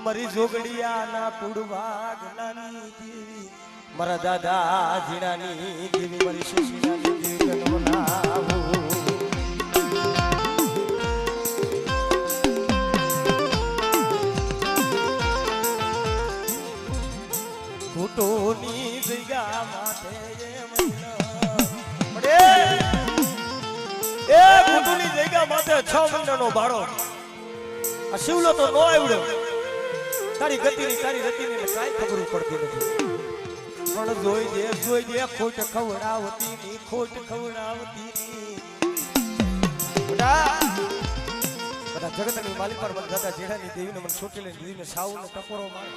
મારી જોગડિયા ના કુડવા ગલાની દેવી મારા દાદા જીણાની દેવી મારી સુશીલાની દેવી ગણવલાવો ઘૂંટોની જગ્યા માથે પડે એ ઘૂંટોની જગ્યા માથે 6 મહિનાનો ભાડો આ શિવલો તો નો આવડ્યો તારી ગતિની તારી રતિની ને કાઈ ખબર પડતી નથી પણ જોઈ દે ખોટ ખવડાવતી ની બધા જગતની માલિક પર મન દાદા જેડાની દેવીને મન છોટી લઈને દીવીને સાવનો ટકોરો મારે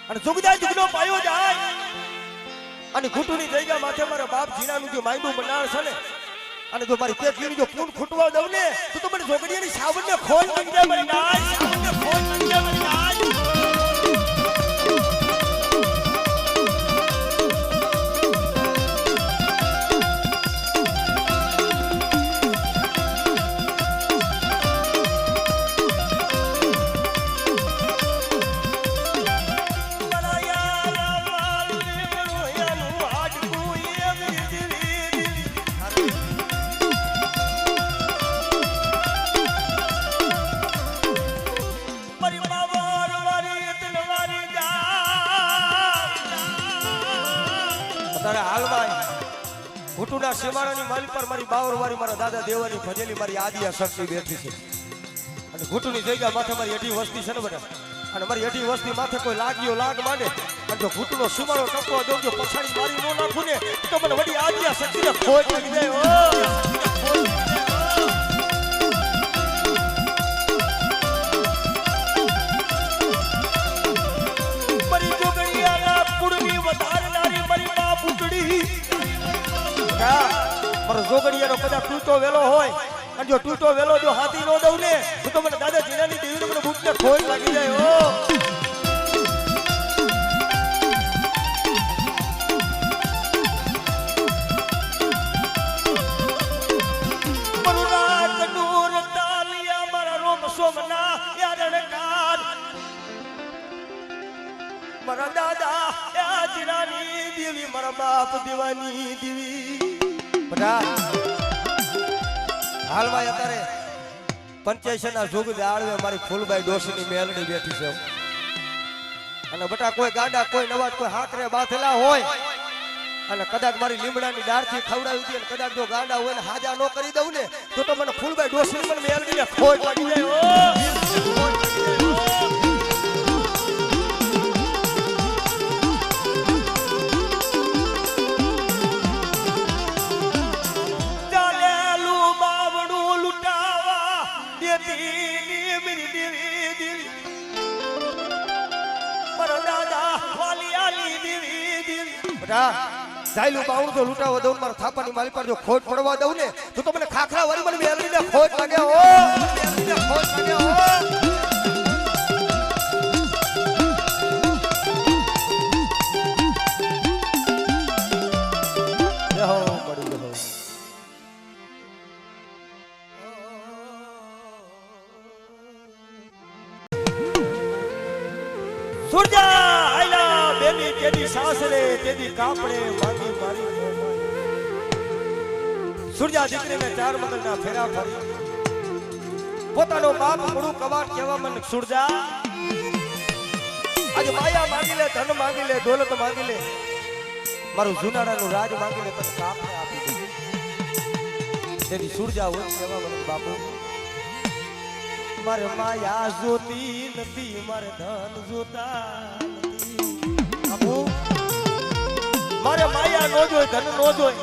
અને જુગદા જુગનો પાયો જાય અને ઘૂંટુની જગ્યા માથે મારા બાપ જીણાનું જે માંડું બનાળ છે ને અને જો મારી પેટની જો પૂન ખૂટવા દઉં ને તો મને જોગડીયાની સાવનને ખોલ મળી જાય મારી નાય સાવનને ખોલ મળી જાય મારી નાય ઘૂંટુના સીમાડાની માલ પર મારી બાવરવારી મારા દાદા દેવાની ભજેલી મારી આદિયા શક્તિ બેઠી છે અને ઘૂંટુની જગ્યા માથે મારી અઢી વસ્તી છે ને બધા અને મારી અઢી વસ્તી માથે કોઈ લાગ્યો લાગ માંડે અને જો ઘૂંટુનો સીમાડો ટપવા દઉં જો પછાડી મારી ન નાખું ને તો મને વડી આદિયા શક્તિને ખોટ લાગી જાય મારી જોગણીયાના કુળની વધારનારી મારી બા પૂતડી મારો જોગડિયાનો કદાચ તૂટો વેલો હોય અને જો તૂટો વેલો જો હાથી નો દઉં ને તો મને દાદા જીણાની દેવીને મને બૂટને ખોટ લાગી જાય ઓ મરુના કનૂર તાલિયા મારા રોમ સોમના યારણકાર મારા દાદા યા જીણાની દેવી મારા બાપ દેવાની દેવી હાલમાં અત્યારે પંચાયતના જોગ આળવે મારી ફૂલબાઈ ડોશીની મેલડી બેઠી છે અને બટા કોઈ ગાંડા કોઈ નવાજ કોઈ હાકરે બાથેલા હોય અને કદાચ મારી લીમડાની ડાળથી ખવડાવી દે અને કદાચ જો ગાંડા હોય ને હાજા નો કરી દઉં ને તો મને ફૂલબાઈ ડોશીની પણ મેલડીને ખોટ લાગી જાય જાયલું બાવણું જો લૂંટાવા દઉં મારા થાપાની માલી પર જો ખોટ પડવા દઉં ને તો મને ખાખરા વાળી મને મેલડીને ખોટ લાગે ઓ મેલડીને ખોટ લાગે ઓ રહો પડી ગયો સુરજા આયલા બેની તેદી સાસરે તેદી કાપડે માંગી મારી સુરજા દીકરીને 4 મગલના ફેરા ફરી પોતાનો બાપ મૂળું કવાટ કહેવા મને સુરજા આજે માયા માંગી લે ધન માંગી લે દોલત માંગી લે મારું જુનાડાનું રાજ માંગી લે તને કાપડે આપી દે તેદી સુરજા હોય કહેવા મને બાપુ મારે માયા જોતી નથી મારે ધન જોતા મારે માયા નો જોઈ ધન નો જોઈ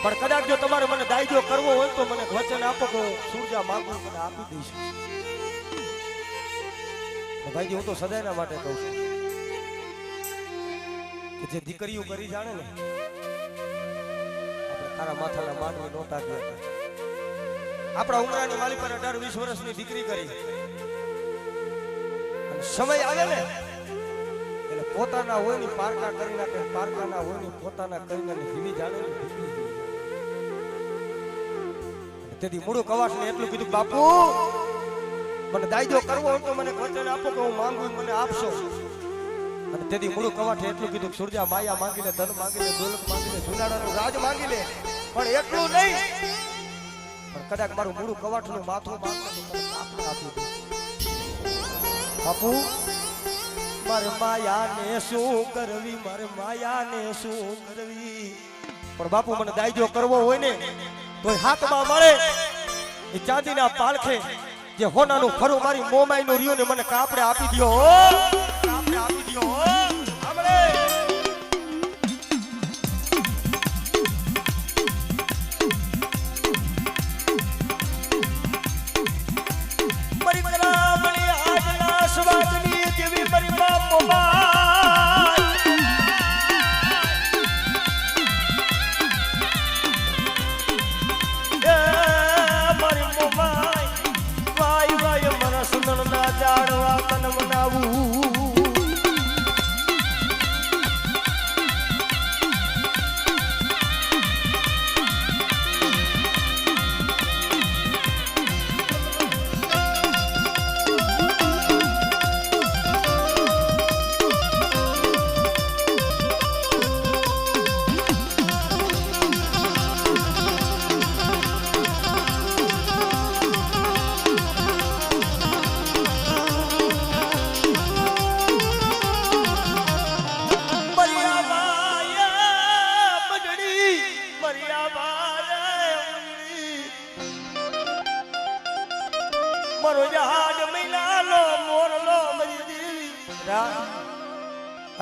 પણ કદાચ જો તમારે મને દાયજો કરવો હોય તો મને વચન આપો કે સુરજા માંગુ મને આપી દઈશ ભાઈજી હું તો સદાયના માટે કહું છું કે જે દીકરીઓ કરી જાણે ને આપણે તારા માથાના માનવી નોતા ગયા આપણા ઉમરાની માલી પર 18-20 વર્ષની દીકરી કરી અને સમય આવે ને એટલે પોતાના હોય ની પારકા કરી નાખે પારકાના હોય ની પોતાના કરીને જીવી જાણે ને તેથી મૂળું કવાસ ને એટલું કીધું બાપુ મને દાયજો કરવો હોય તો મને વચન આપો કે હું માંગુ મને આપશો. અને તેથી મૂળું કવાઠે એટલું કીધું કે સૂર્યા માયા માંગી લે, ધન માંગી લે, દોલત માંગી લે, જુનાડાનું રાજ માંગી લે, પણ એટલું નહીં. પણ કદાચ મારું મૂળું કવાઠનું માથું માંગતો તો મને આપણે આપી દે. બાપુ મારે માયાને શું કરવી, મારે માયાને શું કરવી. પણ બાપુ મને દાયજો કરવો હોય ને તો હાથમાં મળે એ ચાંદીના પાલખે જે હોનાનું ખરું મારી મોમાઈનું રહ્યું ને મને કાપડે આપી દો, કાપડે આપી દો.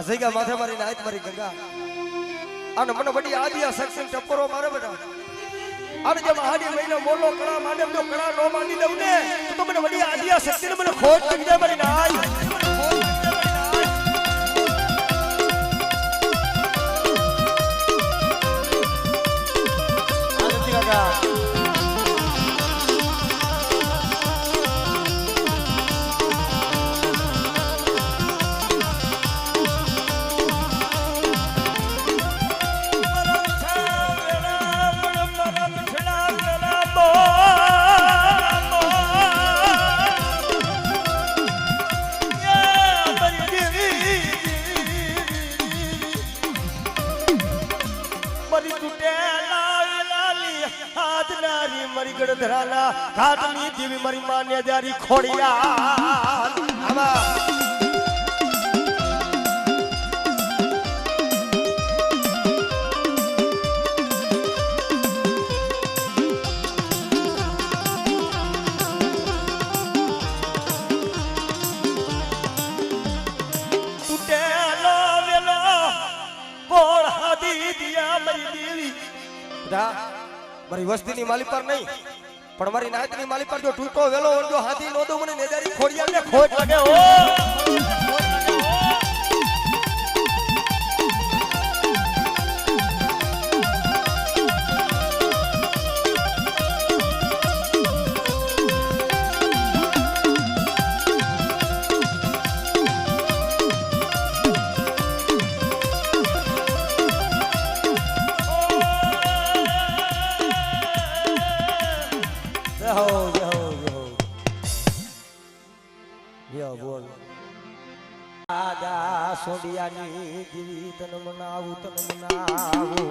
અસૈગા માથે મારી નાઈત મારી ગંગા અને મને બડી આદિયા સક્ષમ ટપરો મારે બેટા. અને જે મહાડી મહિનો મોલો કળા માને જો કળા નો માની દઉં ને તો મને બડી આદિયા શક્તિ ને મને ખોટ લાગી જાય મારી નાઈ. ગડધરાના ઘાટની દેવી મારી માન્ય જારી ખોડિયા તૂટેલો વેલો કોળ હાદી દિયા મારી દેવી મારી વસ્તીની માલી પર નહીં પણ મારી નાયતની માલી પર જો તૂટો વેલો જો હાથી નો દો મને નેજારી ખોડિયા ને ખોટ લાગે હો. દાદા સોડિયાની દીવી તન મનાવું તન મનાવું.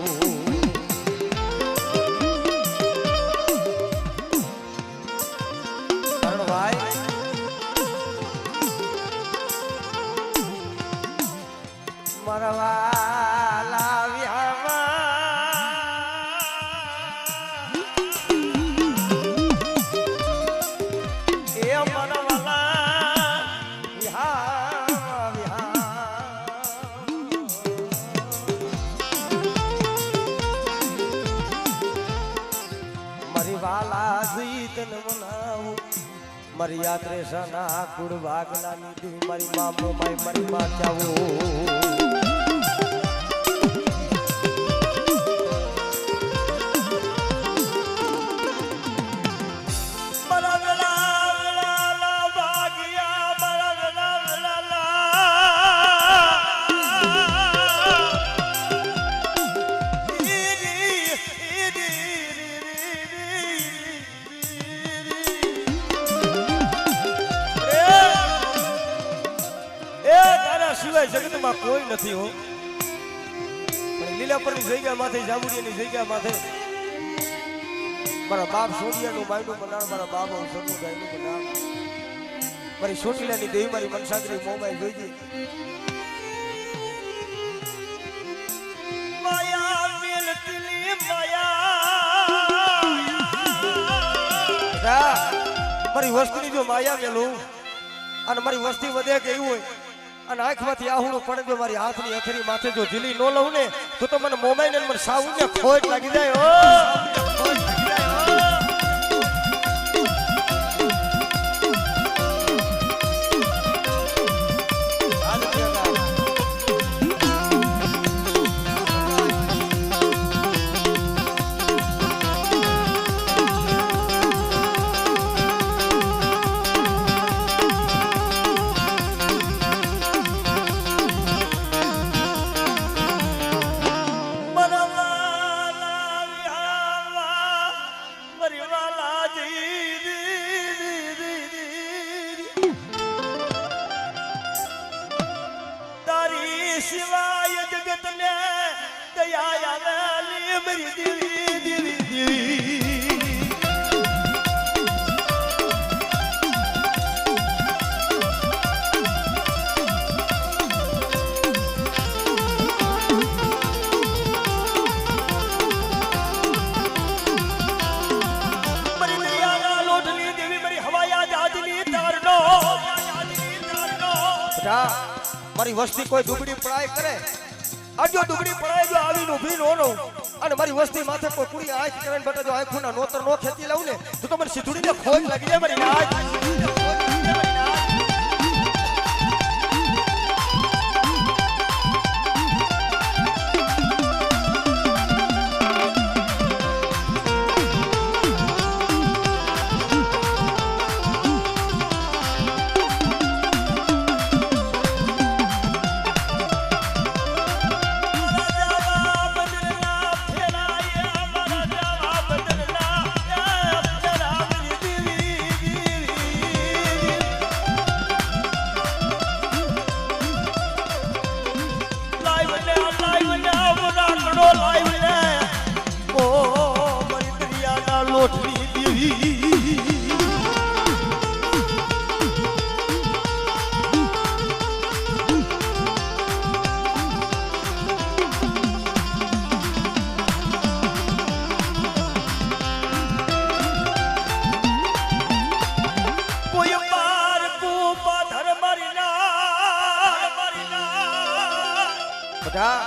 ભાઈ મારા વાલા મારી યાત્રે સના કુડ વાગલા ની મારી મા મોમાઈ મારી મા ચાવો. સિવાય જગતમાં કોઈ નથી હો. પણ લીલાપરની જગ્યા માથે જાંબુડિયાની જગ્યા માથે મારા બાપ સોડિયાનું માયનું બનાવ મારા બાબા સનુભાઈનું બનાવ મારી સોટીલાની દેવી મારી મનસાગરી મોબાઈલ જોઈજી માયા મેલતીની માયા મારી વસ્તીની જો માયા મેલું અને મારી વસ્તી વધે કે એવું હોય અને આંખમાંથી આહુડું પડે જો મારી હાથની અથડી માથે જો ઝીલી ન લઉં ને તો મને મોબાઈલ ને મને સાઉન્ડ ખોટ લાગી જાય હો. શિવાય જગતને દયા આવેલી મારી દેવી દેવી દેવી મારી દયા લોટલી દેવી મારી હવાયા જાજની તારનો મારી વસ્તી કોઈ ડુબડી પડાય કરે આજો ડુબડી પડાય જો આવીને ઊભી નો રહું અને મારી વસ્તી માથે કોઈ કુડી આંખ કરે ને બેટા જો આંખોના નોતર નો ખેતી લઉં ને તો મને સીધુડીને ખોજ લાગી જાય મારી નાચ. લોટલી દેવી કોઈ પાર કૂપા ધર મરીના બધા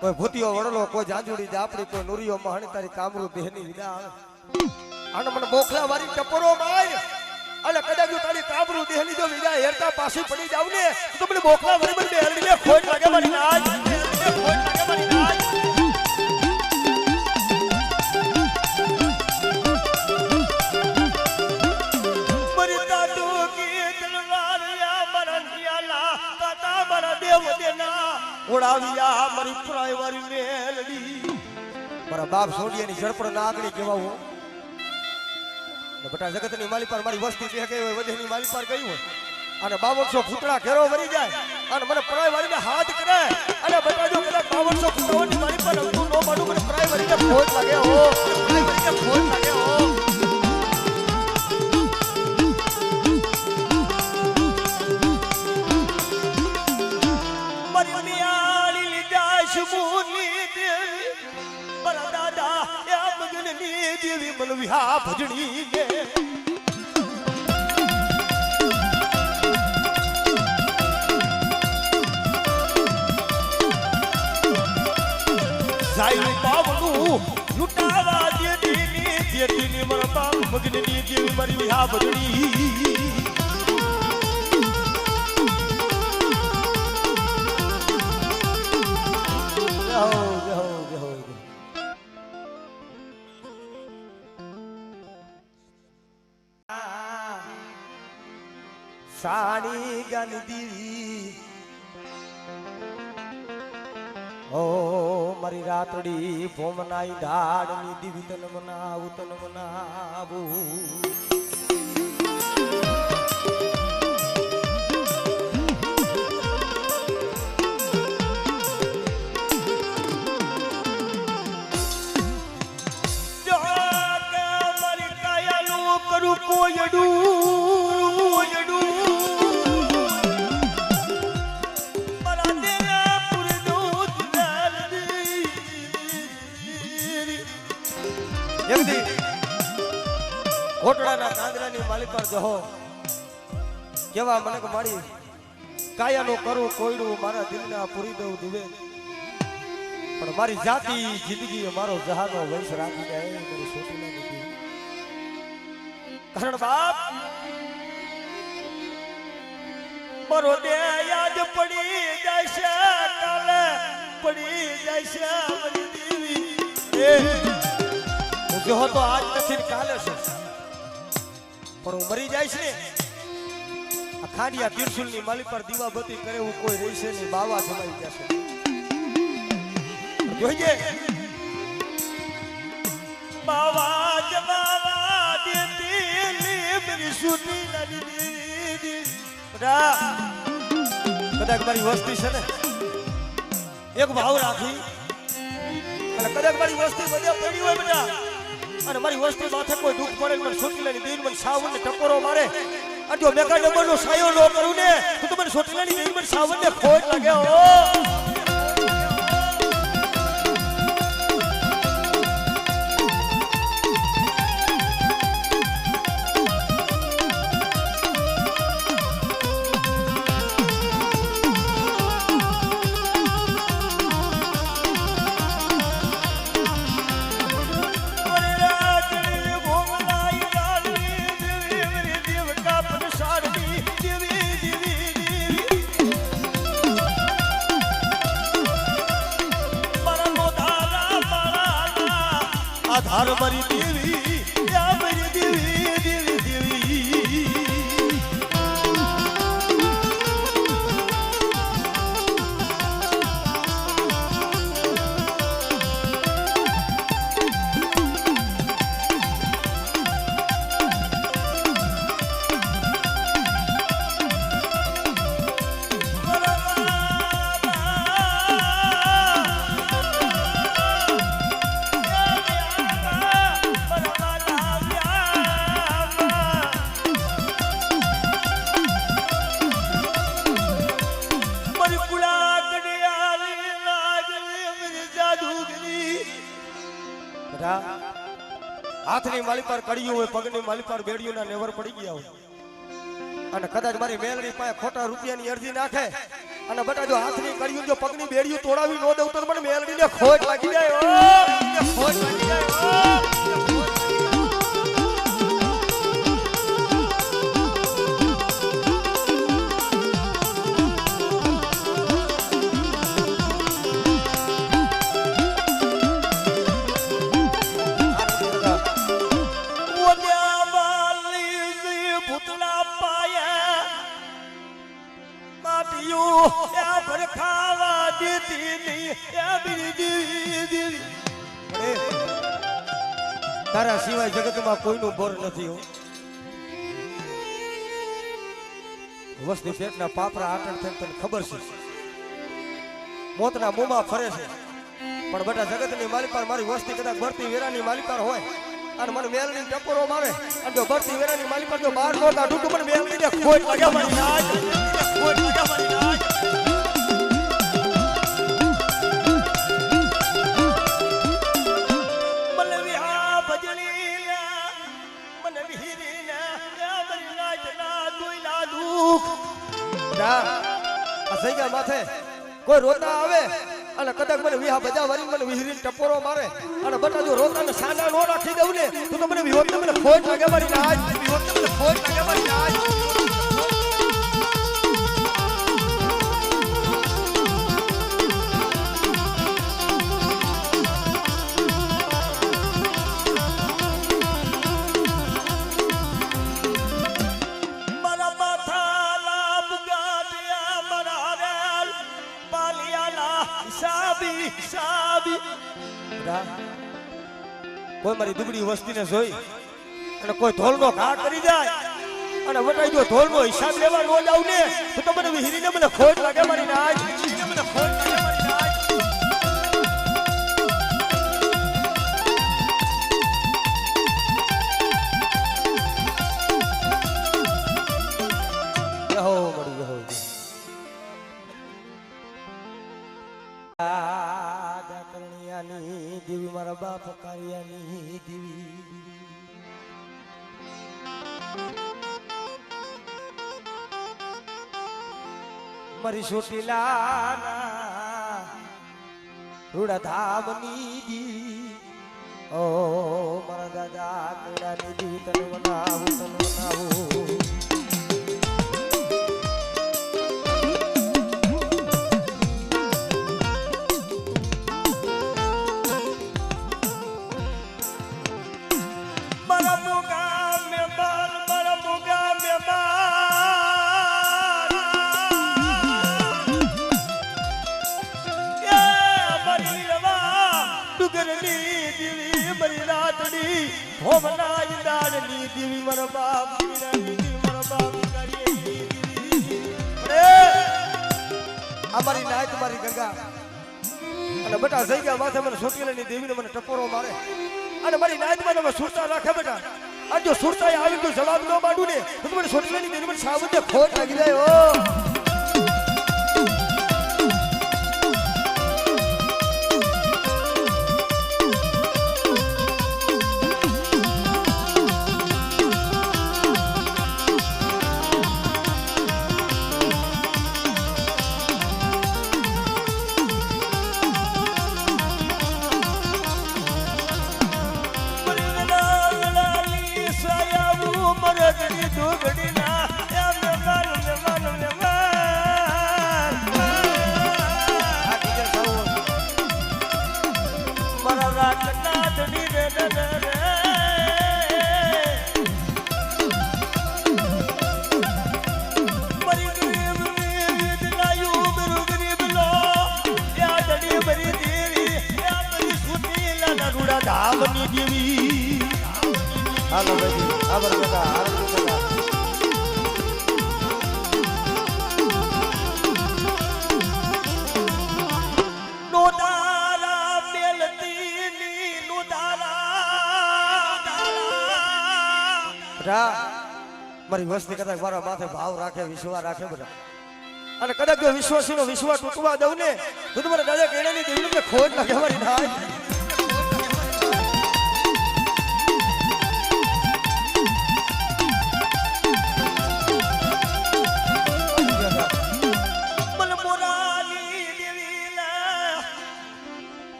કોઈ ભૂતિયો વડલો કોઈ જાંજુડી જાપડી કોઈ નુરિયો મહણી તારી કામરૂ બેહની વિના આવે અને મને બોખલા વાળી ટપરો માર અને કદાચ જો તારી કાબરૂ દેહની જો વિના હેરતા પાછી પડી જાવ ને તો મને બોખલા વાળી મને હેરડીને ખોટ લાગે મારી નાચ ખોટ લાગે મારી નાચ. મરી તાતો કી તલવારિયા મરણિયાલા કાતા મારા દેવ દેના ઓડાવિયા મારી પ્રાય વાળી મેલડી મારા બાપ સોડિયાની ઝડપડ નાગણી કેવા હું બટા જગતની માલી પર મારી વસ્તી બે ગઈ હોય વધેની માલી પર ગઈ હોય અને 5200 ફૂટડા ઘેરો ભરી જાય અને મને પ્રાય વાળીને હાથ કરે અને બટા જો કદાચ 5200 ફૂટડાની માલી પર તું નો માનું મને પ્રાય વાળીને ખોટ લાગે હો પ્રાય વાળીને ખોટ લાગે હો. મારી મિયાળી લીધા શુમુની દેવી મારા દાદા એ મગનની દેવી મન વિહા ભજણી ને સાઈ પાવનું લૂટાવા દેતીની મારા બાપ મગનની દેવી મારી વિહા ભજણી સાડી ગાની દીવી ઓ મારી રાતડી ભોમનાઈ ધાડની દીવી તન મનાવું ઘોટડાના કાંદરાની માલી પર જહો કેવા મને કે મારી કાયાનું કરું કોયડું મારા દિલના પૂરી દઉં દિવે પણ મારી જાતિ જિંદગી મારો જહાનો વંશ રાખી દે મારી છોટીના નથી કારણ બાપ મારો દે યાદ પડી જશે કાલે પડી જશે મારી દેવી જો તો આજ નથી કાલે છે પણ હું મરી જાય છે આ ખાડિયા તિરસુલની માલી પર દીવાબત્તી કરે એવું કોઈ રહેશે નહીં બાવા જમાઈ જશે જોઈજે બાવા જમાવા દેતી લીમની સુની નાની દીદી બડા કદાચ મારી વસ્તી છે ને એક ભાવ રાખી અને કદાચ મારી વસ્તી બધે પડી હોય બેટા અને મારી વસ્તી માથે કોઈ દુઃખ પડે મને સોટલાની દેવી મને સાવન ને ટકોરો મારે અને જો મેકા ડબલ નો સાયો નો કરું ને તો મને સોટલાની દેવી મને સાવન ને ખોટ લાગે ઓ આધાર મારી દેવી યા મારી દેવી દેવી દેવી હાથની માલી પર કડિયું હોય પગની માલી પર બેડિયું ના નેવર પડી ગયા હોય અને કદાચ મારી મેલડી પાસે ખોટા રૂપિયાની અરજી નાખે અને બટા જો હાથની કડિયું જો પગની બેડિયું તોડાવી ન દઉં તો મને મેલડીને ખોટ લાગી જાય ખોટ લાગી જાય તારા સિવાય જગતમાં કોઈનું બોર નથી હો વસ્તી પેટના પાપરા આટણ થઈને તને ખબર છે મોતના મોંમાં ફરે છે પણ બેટા જગતની માલી પર મારી વસ્તી કદાચ ભરતી વેરાની માલી પર હોય અને મને મેલની ટપોરો મારે અને જો ભરતી વેરાની માલી પર જો બહાર નો કાઢું તો મને મેલની ખોટ લાગે મારી નાજ ખોટ લાગે મારી નાજ માથે કોઈ રોતા આવે અને કદાચ મને વિહા બધા વારી મને વિહરીને ટપોરો મારે અને બટા જો રોતાને સાના નો રાખી દઉં ને તો મને વિહોત મને ખોટ લાગે મારી નાજ વિહોત મને ખોટ લાગે મારી નાજ કોઈ મારી દુબળી વસ્તીને જોઈ અને કોઈ ધોલનો ઘા કરી જાય અને વટાઈ જો ધોલનો હિસાબ લેવા નો જાવ ને તો મને વિહરીને મને ખોટ લાગે મારી નાજ મને ખોટ લાગે મારી નાજ મારિયાની દેવી મારી ચોટીલાના રૂડા ધામની દી ઓ મારા દાદા કેળાની દી તને મનાવું તને મનાવું અમારી નાય તમારી ગંગા અને બેટા જઈ ગયા માથે મને સોટીલાની દેવીને મને ટપોરો મારે અને મારી નાય મને સુરતા રાખે બેટા આ જો સુરતા આવી તો જવાબ ન માંડું ને તો મને સોટીલાની દેવી મને સાબુતે ખોટ લાગી જાય ઓ ધામની દેવી હાલો ભાઈ આબર બેટા આરતી બેટા નોદારા મેલતીની નોદારા રા મારી વસ્તી કદાચ મારા માથે ભાવ રાખે વિશ્વાસ રાખે બધા અને કદાચ જો વિશ્વાસીનો વિશ્વાસ તૂટવા દઉં ને તો તમારા દાદા કેળાની દેવીને ખોટ લાગે મારી નાય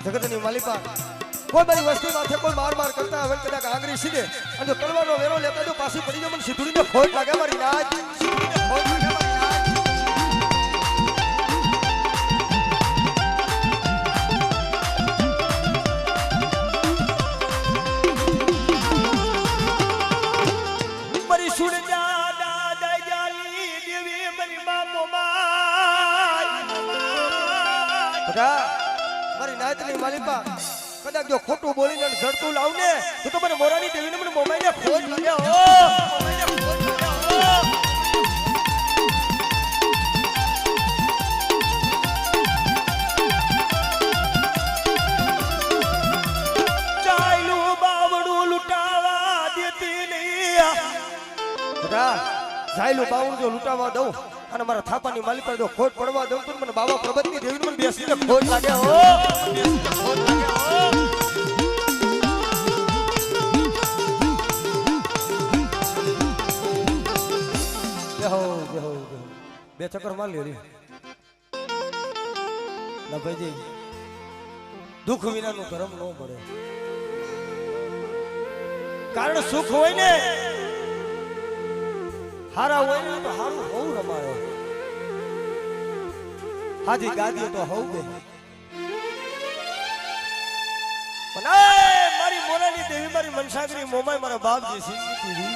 જગતની માલિકા કોઈ મારી વસ્તી માથે કોઈ માર માર કરતા હવે કદાચ આંગળી સીધે અને તલવારનો વેરો લેતા જો પાછી પડી જાય મને સીધુડીને ખોટ લાગે મારી નાચ ખોટ લાગે મારી નાચ મારી સુણ જા દાદા જાલી દેવી મારી બાપો મારી નાયતની માલિકા કદાચ જો ખોટું બોલીને ઝડતું લાવ ને તો મને મોરાની દેવીને મને મોબાઈલને ખોટ લાગે હો મોબાઈલને ખોટ લાગે હો ચાઈલું બાવડું લૂંટાવા દેતી નહીં બેટા ચાઈલું બાવડું જો લૂંટાવા દઉં અને મારા થાપાની માલિકા જો ખોટ પડવા દઉં તો મને બાબા પ્રબંધની દેવીને મને બેસીને ખોટ લાગે હો બેસીને ખોટ લાગે હો બેહો બેહો બે ચક્કર માર લ્યો રે ના ભાઈજી દુઃખ વિનાનું ધર્મ ન પડે કારણ સુખ હોય ને હારા હોય ને તો હારું હોવું રમાયો હાજી ગાદીઓ તો હોવ દે પણ મારી મોરાની દેવી મારી મનસાગરી મોમાય મારા બાપજી સિંધી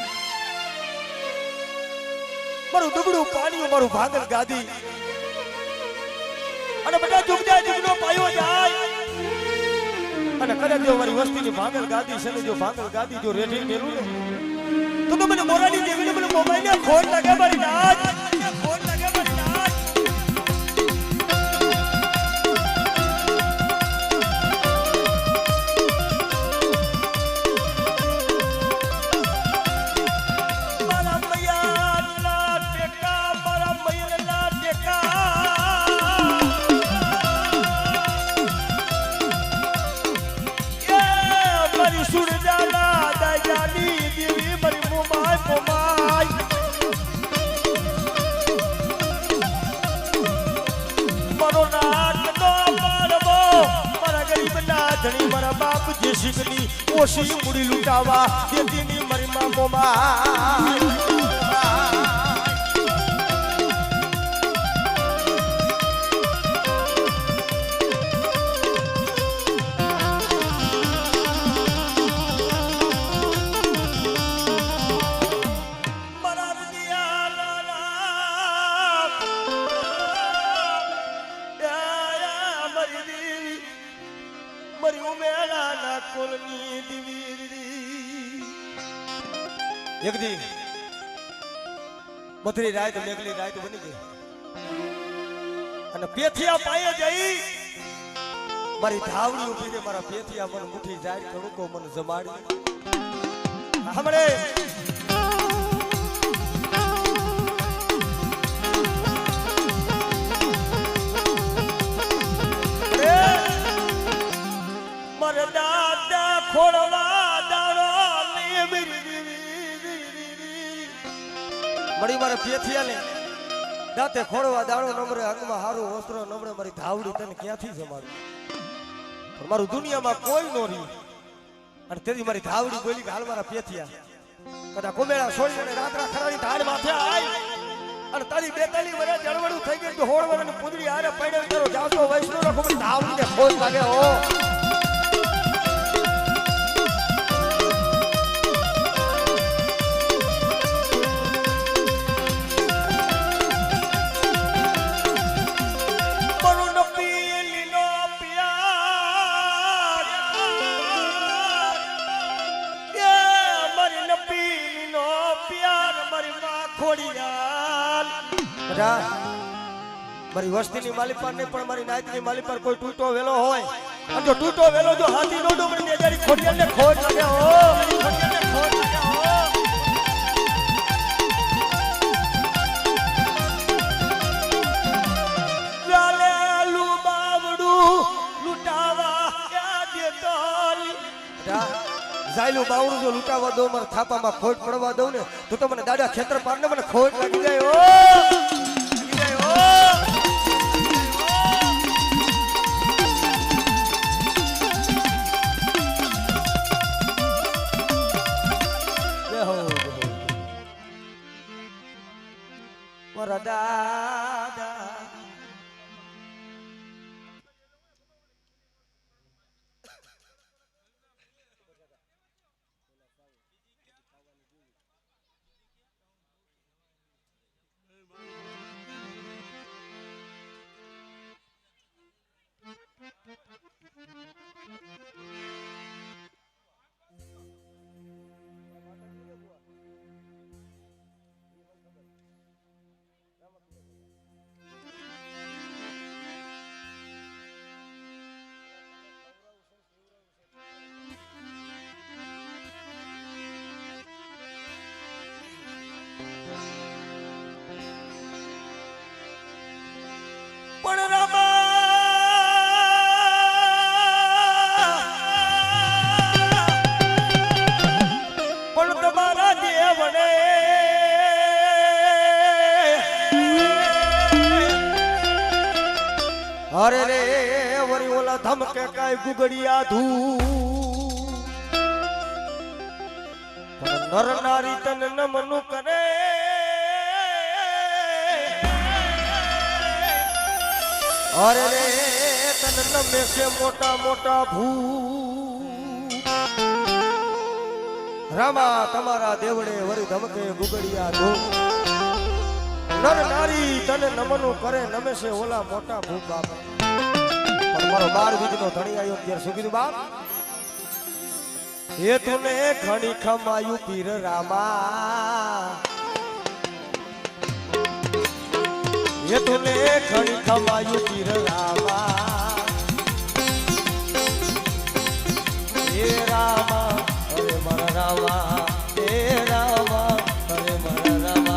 મારું દુબળું પાણીઓ મારું ભાંગલ ગાદી અને બધા જુગજા જુગનો પાયો જાય અને કદાચ જો મારી વસ્તીની ભાંગલ ગાદી છે ને જો ભાંગલ ગાદી જો રેઠી મેલું ને તો મને મોરાની દેવીને મને મોબાઈલને ખોટ લાગે મારી નાચ ખોટ લાગે મારી નાચ મારા મૈયાના ટેકા મારા મૈયાના ટેકા ધણી મારા બાપ જે શીખની ઓછી મૂડી લૂંટાવા ખેતીની મારી મામોમાં એક દી મથરી રાત મેઘલી રાત બની ગઈ અને પેથિયા પાયે જઈ મારી ધાવડી ઉભી રે મારા પેથિયા મન મુઠી જાય કડકો મન જમાડી હમણે મારા દાદા ખોળવા દાડો મળી મારે પેથિયા ને દાંતે ખોળવા દાડો નમરે અંગમાં હારું વસ્ત્ર નમરે મારી ધાવડી તને ક્યાંથી જમાડું પણ મારું દુનિયામાં કોઈ નો રહ્યું અને તેથી મારી ધાવડી બોલી કે હાલ મારા પેથિયા કદા કુમેળા છોડી અને રાત્રા ખરાની ધાડ માથે આઈ અને તારી 42 વર્ષ જળવડું થઈ ગયું તો હોળ વરને પુદરી આરે પડ્યો કરો જાતો વૈષ્ણો રાખો મારી ધાવડીને ખોજ લાગે હો મારી વસ્તીની માલી પર નહીં પણ મારી નાયતની માલી પર કોઈ તૂટો વેલો હોય અને જો તૂટો વેલો જો હાથી નો ડુમડી ને જરી ખોડિયાને ખોજ લાગે હો ખોડિયાને ખોજ લાગે હો લાલે લુ બાવડું લૂટાવા ક્યાં દેતોલી જાયલું બાવડું જો લૂટાવા દો મારા થાપામાં ખોટ પડવા દઉં ને તો મને દાદા ખેતર પાડને મને ખોટ લાગી જાય હો મારા દાદા પણ રામા પણ તમારા દેવને અરે રે વરી ઓલા ધમકે કાય ગુગડિયા ધૂ નર નારી તન નમનું કરે અરે રે તન નમે છે મોટા મોટા ભૂ રામા તમારા દેવડે વરી ધમકે ગુગડિયા ધૂ નર નારી તને નમનું કરે નમે છે ઓલા મોટા ભૂ બાપ પણ મારો 12 વીજનો ધણી આવ્યો ત્યારે શું કીધું બાપ એ તુને ઘણી ખમાયું પીર રામા ये तूने घड़ी खमायु पीर रामा हे रामा अरे मर रामा हे रामा अरे मर रामा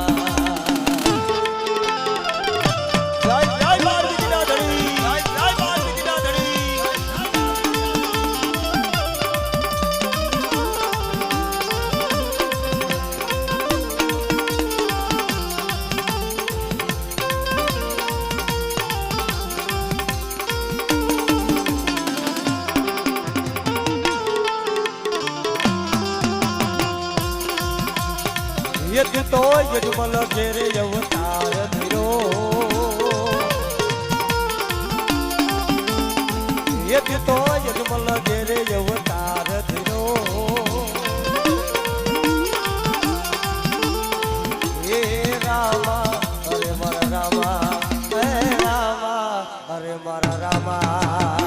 जय जय बार बिना धड़ी जय जय बार बिना धड़ी યજ તો યજમલ ઘેરે અવતાર ધીરો યજ તો યજમલ ઘેરે અવતાર ધીરો હે રામા અરે મારા રામા હે રામા અરે મારા રામા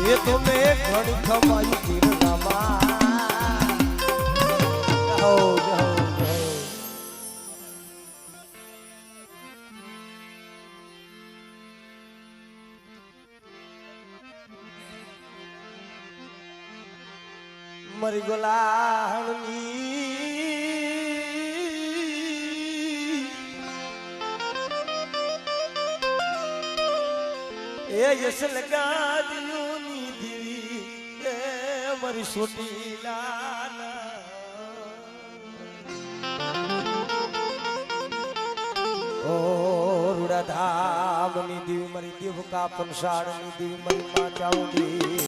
ये तुम्हें घड़ी खमाई तीर नामा जाओ जाओ जाओ मरी गोलाहनी ए यश लगा दियो મારી છોટી લાલા ઓ રૂડા ધામ ની દીવ મારી દીવ કા પંસાળ ની દીવ મારી માં ચાઉંડી